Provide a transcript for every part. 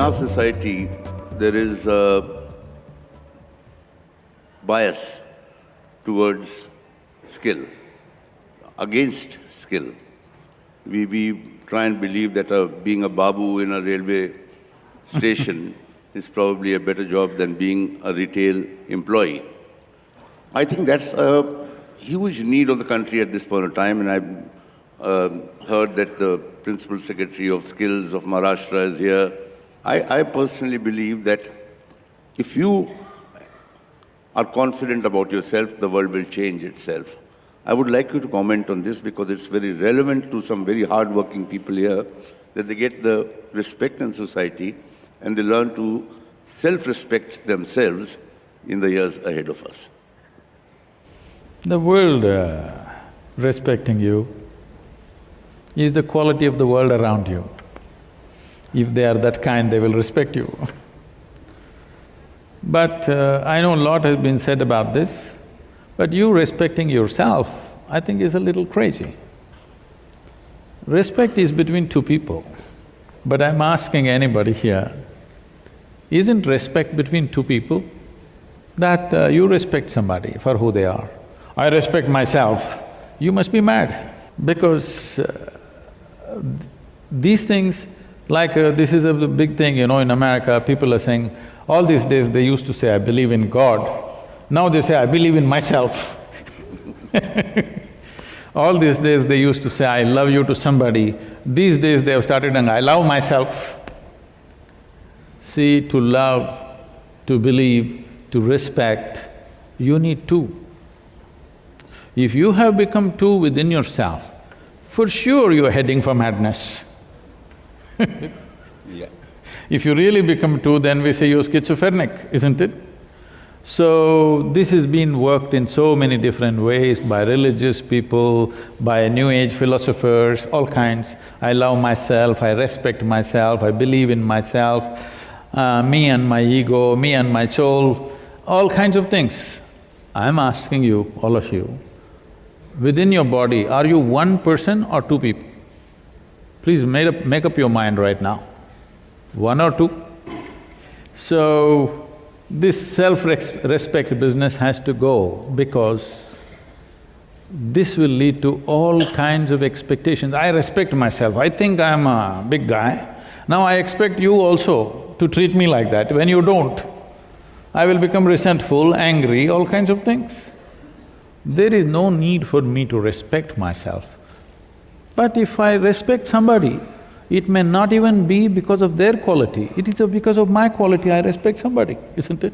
our society, there is a bias towards skill, against skill. We try and believe that being a babu in a railway station is probably a better job than being a retail employee. I think that's a huge need of the country at this point of time, and I've heard that the Principal Secretary of Skills of Maharashtra is here. I personally believe that if you are confident about yourself, the world will change itself. I would like you to comment on this because it's very relevant to some very hard-working people here, that they get the respect in society and they learn to self-respect themselves in the years ahead of us. The world respecting you is the quality of the world around you. If they are that kind, they will respect you. But I know a lot has been said about this, but you respecting yourself, I think is a little crazy. Respect is between two people, but I'm asking anybody here, isn't respect between two people? That you respect somebody for who they are. I respect myself, you must be mad because these things, like this is a big thing, in America, people are saying, all these days they used to say, I believe in God. Now they say, I believe in myself. All these days they used to say, I love you to somebody. These days they have started saying, I love myself. See, to love, to believe, to respect, you need two. If you have become two within yourself, for sure you're heading for madness. Yeah. If you really become two, then we say you're schizophrenic, isn't it? So, this has been worked in so many different ways by religious people, by New Age philosophers, all kinds. I love myself, I respect myself, I believe in myself, me and my ego, me and my soul, all kinds of things. I'm asking you, all of you, within your body, are you one person or two people? Please make up your mind right now. One or two? So, this self-respect business has to go because this will lead to all kinds of expectations. I respect myself, I think I'm a big guy. Now I expect you also to treat me like that. When you don't, I will become resentful, angry, all kinds of things. There is no need for me to respect myself. But if I respect somebody, it may not even be because of their quality, it is because of my quality I respect somebody, isn't it?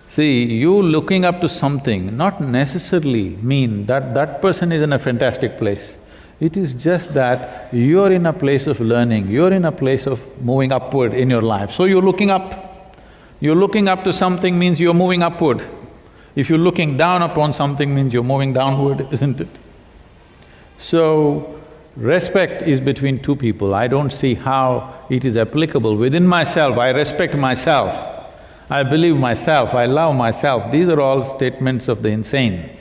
See, you looking up to something not necessarily mean that that person is in a fantastic place. It is just that you're in a place of learning, you're in a place of moving upward in your life, so you're looking up. You're looking up to something means you're moving upward. If you're looking down upon something means you're moving downward, isn't it? So, respect is between two people. I don't see how it is applicable. Within myself, I respect myself, I believe myself, I love myself. These are all statements of the insane.